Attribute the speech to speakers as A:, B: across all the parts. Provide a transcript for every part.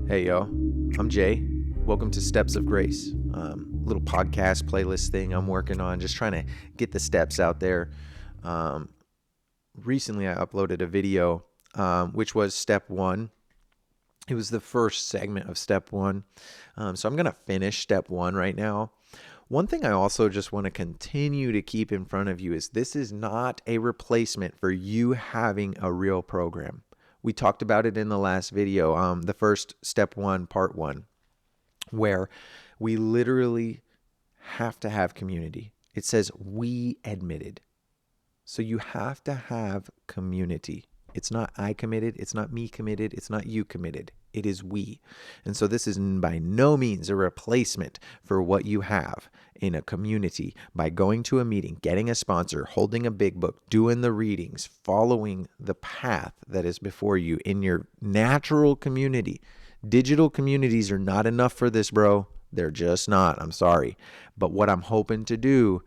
A: Hey yo, I'm Jay. Welcome to Steps of Grace. Little podcast playlist thing I'm working on, just trying to get the steps out there. Recently I uploaded a video, which was step one. It was the first segment of step one. So I'm going to finish step one right now. One thing I also just want to continue to keep in front of you is this is not a replacement for you having a real program. We talked about it in the last video, the first step one, part one, where we literally have to have community. It says we admitted. So you have to have community. It's not I committed. It's not me committed. It's not you committed. It is we. And so this is by no means a replacement for what you have in a community by going to a meeting, getting a sponsor, holding a big book, doing the readings, following the path that is before you in your natural community. Digital communities are not enough for this, bro. They're just not. I'm sorry. But what I'm hoping to do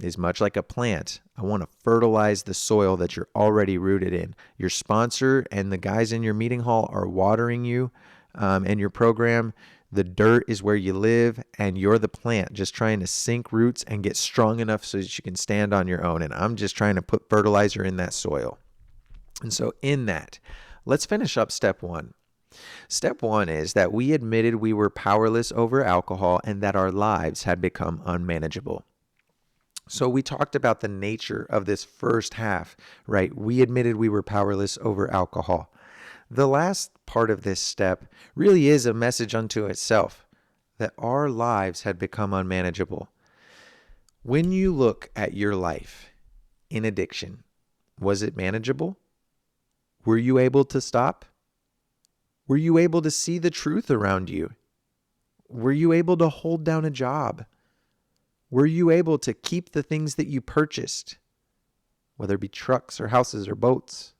A: is much like a plant. I want to fertilize the soil that you're already rooted in. Your sponsor and the guys in your meeting hall are watering you and your program. The dirt is where you live, and you're the plant just trying to sink roots and get strong enough so that you can stand on your own. And I'm just trying to put fertilizer in that soil. And so in that, let's finish up step one. Step one is that we admitted we were powerless over alcohol and that our lives had become unmanageable. So we talked about the nature of this first half, right? We admitted we were powerless over alcohol. The last part of this step really is a message unto itself that our lives had become unmanageable. When you look at your life in addiction, was it manageable? Were you able to stop? Were you able to see the truth around you? Were you able to hold down a job? Were you able to keep the things that you purchased, whether it be trucks or houses or boats?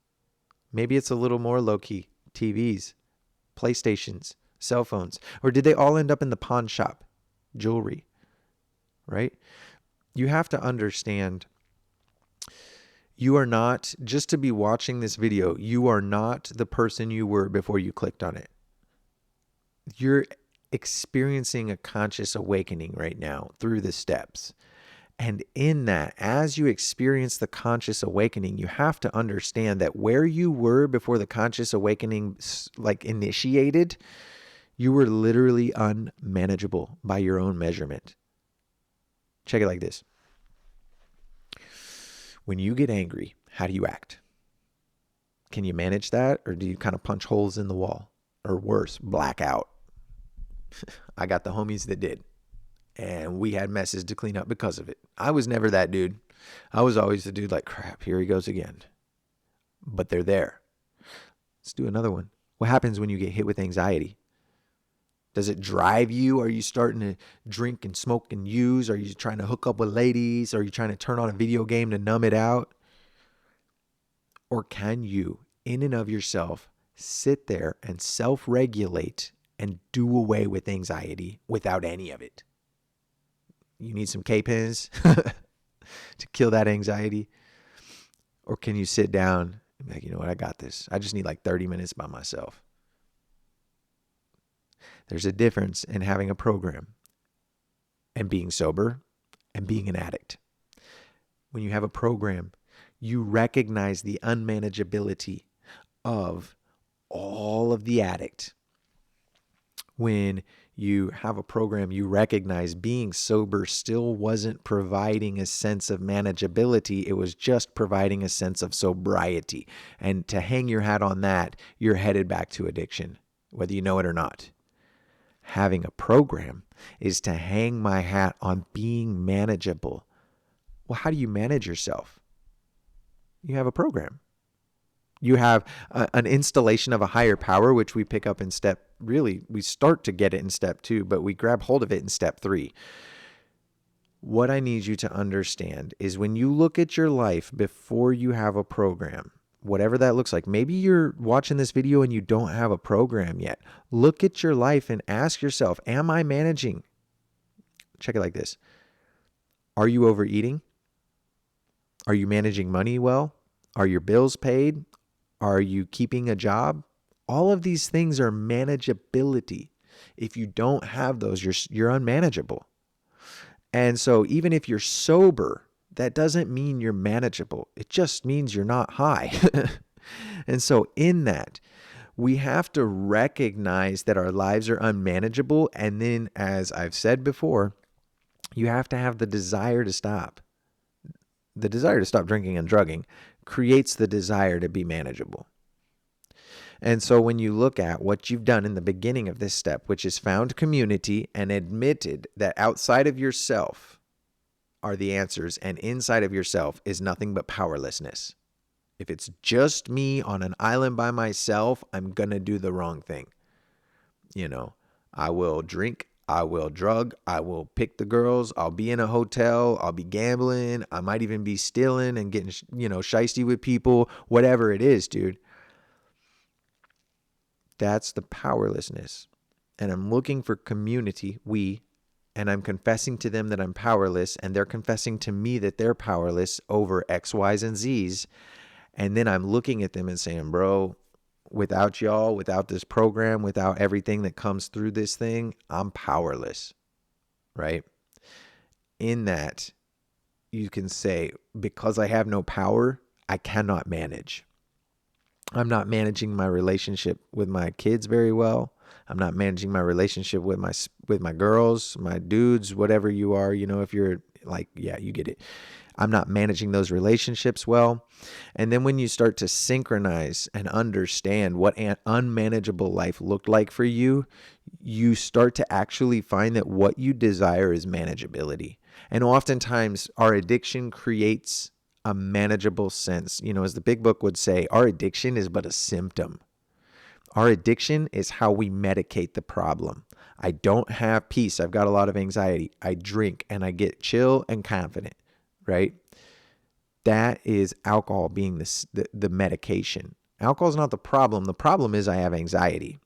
A: Maybe it's a little more low-key, TVs, PlayStations, cell phones, or did they all end up in the pawn shop, jewelry, right? You have to understand you are not, just to be watching this video, you are not the person you were before you clicked on it. You're experiencing a conscious awakening right now through the steps. And in that, as you experience the conscious awakening, you have to understand that where you were before the conscious awakening initiated, you were literally unmanageable by your own measurement. Check it like this. When you get angry, how do you act? Can you manage that, or do you kind of punch holes in the wall? Or worse, black out? I got the homies that did. And we had messes to clean up because of it. I was never that dude. I was always the dude like, crap, here he goes again. But they're there. Let's do another one. What happens when you get hit with anxiety? Does it drive you? Are you starting to drink and smoke and use? Are you trying to hook up with ladies? Are you trying to turn on a video game to numb it out? Or can you, in and of yourself, sit there and self-regulate and do away with anxiety without any of it? You need some K-pens to kill that anxiety? Or can you sit down and be like, you know what, I got this. I just need like 30 minutes by myself. There's a difference in having a program and being sober and being an addict. When you have a program, you recognize the unmanageability of all of the addict. When you have a program, you recognize being sober still wasn't providing a sense of manageability. It was just providing a sense of sobriety. And to hang your hat on that, you're headed back to addiction, whether you know it or not. Having a program is to hang my hat on being manageable. Well, how do you manage yourself? You have a program. You have an installation of a higher power, which we pick up in step, really, we start to get it in step 2, but we grab hold of it in step 3. What I need you to understand is when you look at your life before you have a program, whatever that looks like, maybe you're watching this video and you don't have a program yet. Look at your life and ask yourself, am I managing? Check it like this. Are you overeating? Are you managing money well? Are your bills paid? Are you keeping a job? All of these things are manageability. If you don't have those, you're unmanageable. And so even if you're sober, that doesn't mean you're manageable. It just means you're not high. And so in that, we have to recognize that our lives are unmanageable. And then, as I've said before, you have to have the desire to stop. The desire to stop drinking and drugging creates the desire to be manageable. And so when you look at what you've done in the beginning of this step, which is found community and admitted that outside of yourself are the answers and inside of yourself is nothing but powerlessness. If it's just me on an island by myself, I'm going to do the wrong thing. I will drink, I will drug, I will pick the girls, I'll be in a hotel, I'll be gambling, I might even be stealing and getting, shysty with people, whatever it is, dude. That's the powerlessness. And I'm looking for community, and I'm confessing to them that I'm powerless, and they're confessing to me that they're powerless over X, Y's, and Z's. And then I'm looking at them and saying, bro, without y'all, without this program, without everything that comes through this thing, I'm powerless, right? In that, you can say, because I have no power, I cannot manage. I'm not managing my relationship with my kids very well. I'm not managing my relationship with my girls, my dudes, whatever you are, if you're like, yeah, you get it. I'm not managing those relationships well. And then when you start to synchronize and understand what an unmanageable life looked like for you, you start to actually find that what you desire is manageability. And oftentimes our addiction creates a manageable sense. As the big book would say, our addiction is but a symptom. Our addiction is how we medicate the problem. I don't have peace. I've got a lot of anxiety. I drink and I get chill and confident, right? That is alcohol being the medication. Alcohol is not the problem. The problem is I have anxiety.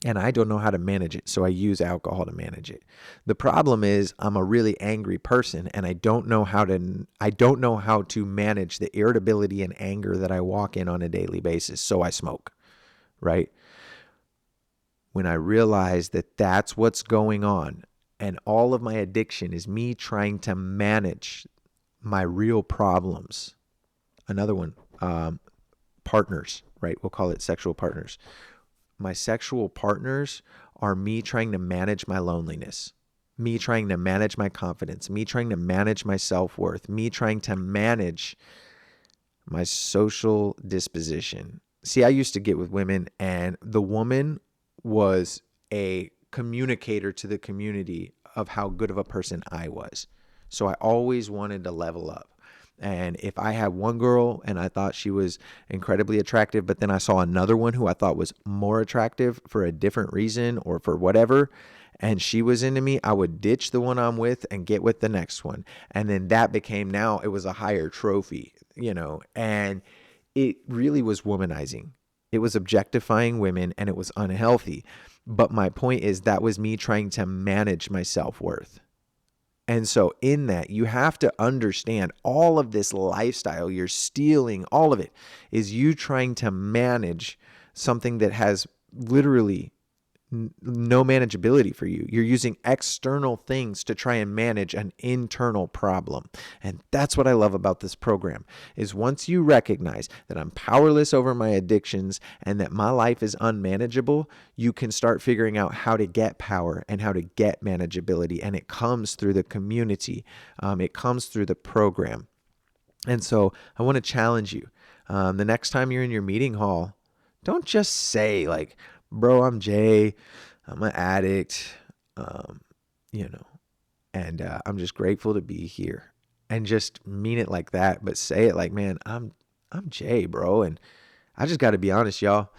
A: And I don't know how to manage it, so I use alcohol to manage it. The problem is I'm a really angry person, and I don't know how to manage the irritability and anger that I walk in on a daily basis, so I smoke, right? When I realize that that's what's going on, and all of my addiction is me trying to manage my real problems. Another one, partners, right? We'll call it sexual partners. My sexual partners are me trying to manage my loneliness, me trying to manage my confidence, me trying to manage my self-worth, me trying to manage my social disposition. See, I used to get with women, and the woman was a communicator to the community of how good of a person I was. So I always wanted to level up. And if I had one girl and I thought she was incredibly attractive, but then I saw another one who I thought was more attractive for a different reason or for whatever, and she was into me, I would ditch the one I'm with and get with the next one. And then that became, now it was a higher trophy, and it really was womanizing. It was objectifying women, and it was unhealthy. But my point is that was me trying to manage my self-worth. And so in that, you have to understand all of this lifestyle you're stealing, all of it is you trying to manage something that has literally no manageability for you. You're using external things to try and manage an internal problem. And that's what I love about this program is once you recognize that I'm powerless over my addictions and that my life is unmanageable, you can start figuring out how to get power and how to get manageability. And it comes through the community. It comes through the program. And so I want to challenge you. The next time you're in your meeting hall, don't just say like, bro, I'm Jay, I'm an addict, and I'm just grateful to be here. And just mean it like that, but say it like, man, I'm Jay, bro, and I just got to be honest, y'all.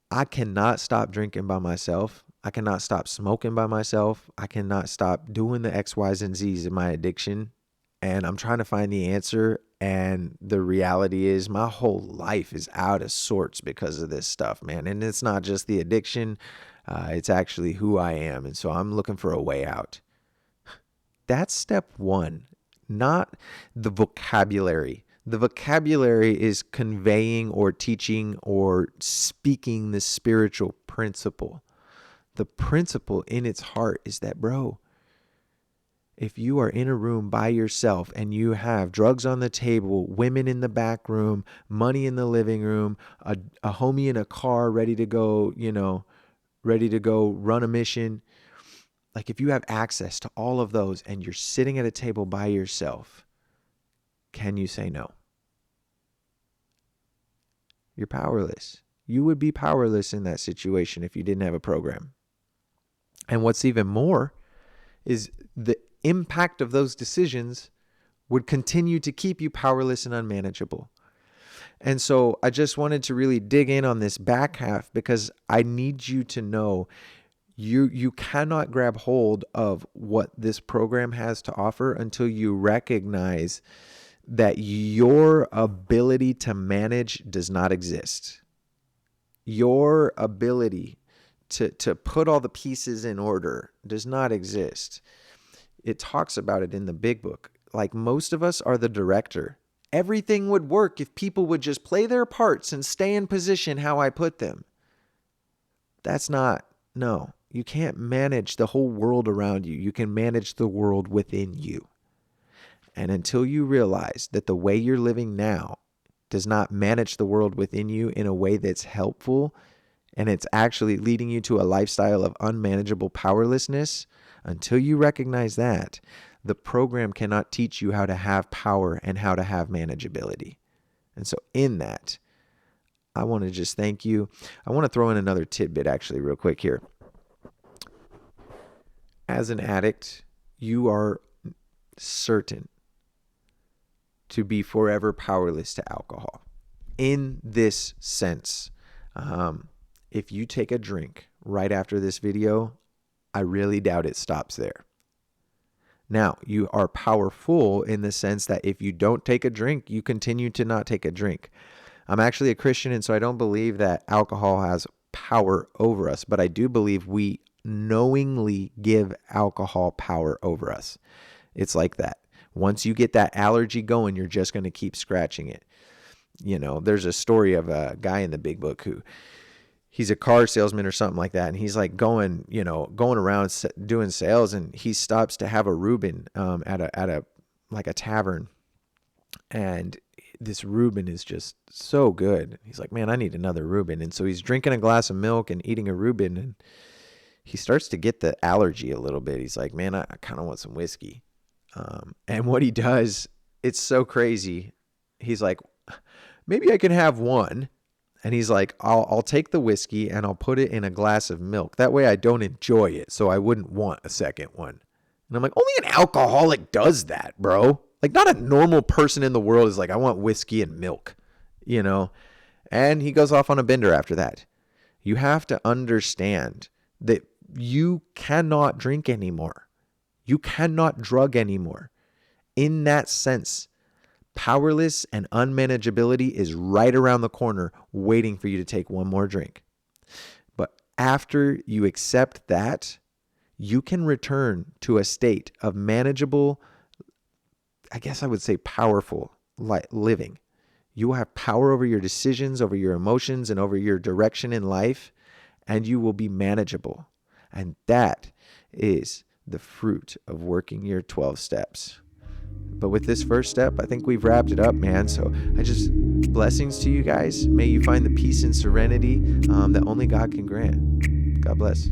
A: I cannot stop drinking by myself. I cannot stop smoking by myself. I cannot stop doing the X, Y's, and Z's in my addiction. And I'm trying to find the answer. And the reality is my whole life is out of sorts because of this stuff, man. And it's not just the addiction. It's actually who I am. And so I'm looking for a way out. That's step one, not the vocabulary, The vocabulary is conveying or teaching or speaking the spiritual principle. The principle in its heart is that, bro, if you are in a room by yourself and you have drugs on the table, women in the back room, money in the living room, a homie in a car ready to go, ready to go run a mission. Like if you have access to all of those and you're sitting at a table by yourself, can you say no? You're powerless. You would be powerless in that situation if you didn't have a program. And what's even more is the impact of those decisions would continue to keep you powerless and unmanageable. And so I just wanted to really dig in on this back half because I need you to know you cannot grab hold of what this program has to offer until you recognize that your ability to manage does not exist. Your ability to put all the pieces in order does not exist. It talks about it in the big book. Like most of us are the director. Everything would work if people would just play their parts and stay in position how I put them. No, you can't manage the whole world around you. You can manage the world within you. And until you realize that the way you're living now does not manage the world within you in a way that's helpful, and it's actually leading you to a lifestyle of unmanageable powerlessness, until you recognize that, the program cannot teach you how to have power and how to have manageability. And so in that, I want to just thank you. I want to throw in another tidbit actually real quick here. As an addict, you are certain to be forever powerless to alcohol. In this sense, if you take a drink right after this video, I really doubt it stops there. Now, you are powerful in the sense that if you don't take a drink, you continue to not take a drink. I'm actually a Christian, and so I don't believe that alcohol has power over us, but I do believe we knowingly give alcohol power over us. It's like that. Once you get that allergy going, you're just going to keep scratching it. There's a story of a guy in the big book who he's a car salesman or something like that. And he's like going around doing sales, and he stops to have a Reuben at a tavern. And this Reuben is just so good. He's like, man, I need another Reuben. And so he's drinking a glass of milk and eating a Reuben, and he starts to get the allergy a little bit. He's like, man, I kind of want some whiskey. And what he does, it's so crazy. He's like, maybe I can have one. And he's like, I'll take the whiskey and I'll put it in a glass of milk. That way I don't enjoy it, so I wouldn't want a second one. And I'm like, only an alcoholic does that, bro. Like, not a normal person in the world is like, I want whiskey and milk, And he goes off on a bender after that. You have to understand that you cannot drink anymore. You cannot drug anymore. In that sense, powerless and unmanageability is right around the corner waiting for you to take one more drink. But after you accept that, you can return to a state of manageable, I guess I would say powerful living. You will have power over your decisions, over your emotions, and over your direction in life, and you will be manageable. And that is the fruit of working your 12 steps. But with this first step, I think we've wrapped it up, man. So blessings to you guys. May you find the peace and serenity that only God can grant. God bless.